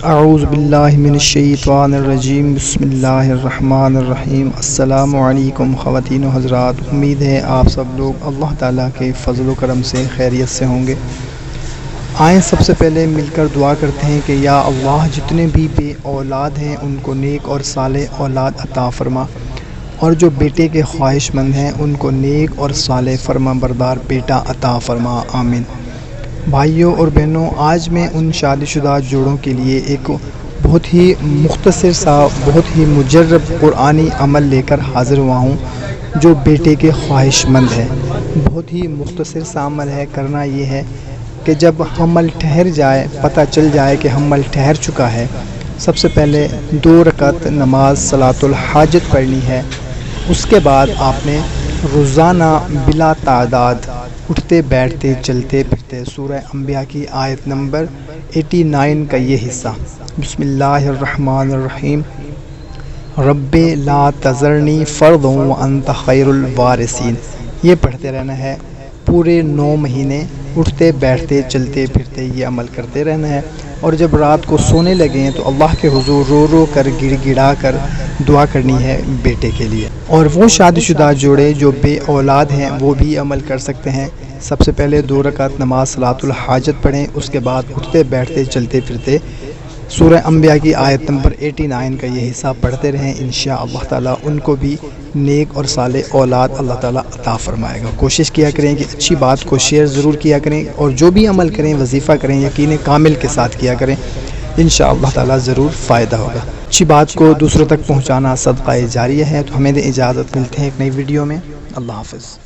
اعوذ باللہ من الشیطان الرجیم بسم اللہ الرحمن الرحیم۔ السلام علیکم خواتین و حضرات، امید ہے آپ سب لوگ اللہ تعالیٰ کے فضل و کرم سے خیریت سے ہوں گے۔ آئیں سب سے پہلے مل کر دعا کرتے ہیں کہ یا اللہ جتنے بھی بے اولاد ہیں ان کو نیک اور صالح اولاد عطا فرما، اور جو بیٹے کے خواہش مند ہیں ان کو نیک اور صالح فرما بردار بیٹا عطا فرما، آمین۔ بھائیوں اور بہنوں، آج میں ان شادی شدہ جوڑوں کے لیے ایک بہت ہی مختصر سا بہت ہی مجرب قرآنی عمل لے کر حاضر ہوا ہوں جو بیٹے کے خواہش مند ہے۔ بہت ہی مختصر سا عمل ہے۔ کرنا یہ ہے کہ جب حمل ٹھہر جائے، پتہ چل جائے کہ حمل ٹھہر چکا ہے، سب سے پہلے 2 رکعت نماز صلاۃ الحاجت پڑھنی ہے۔ اس کے بعد آپ نے روزانہ بلا تعداد اٹھتے بیٹھتے چلتے پھرتے سورہ انبیاء کی آیت نمبر 89 کا یہ حصہ، بسم اللہ الرحمن الرحیم، رب لا تذرنی فردا وانت خیر الوارثین، یہ پڑھتے رہنا ہے۔ پورے 9 مہینے اٹھتے بیٹھتے چلتے پھرتے یہ عمل کرتے رہنا ہے، اور جب رات کو سونے لگیں تو اللہ کے حضور رو رو کر گڑ گڑا کر دعا کرنی ہے بیٹے کے لیے۔ اور وہ شادی شدہ جوڑے جو بے اولاد ہیں وہ بھی عمل کر سکتے ہیں۔ سب سے پہلے 2 رکعت نماز صلاۃ الحاجت پڑھیں، اس کے بعد اٹھتے بیٹھتے چلتے پھرتے سورہ انبیاء کی آیت نمبر 89 کا یہ حصہ پڑھتے رہیں۔ انشاء اللہ تعالیٰ ان کو بھی نیک اور صالح اولاد اللہ تعالیٰ عطا فرمائے گا۔ کوشش کیا کریں کہ اچھی بات کو شیئر ضرور کیا کریں، اور جو بھی عمل کریں وظیفہ کریں یقین کامل کے ساتھ کیا کریں، انشاء اللہ تعالیٰ ضرور فائدہ ہوگا۔ اچھی بات کو دوسروں تک پہنچانا صدقہ جاریہ ہے۔ تو ہمیں دیں اجازت، ملتے ہیں ایک نئی ویڈیو میں۔ اللہ حافظ۔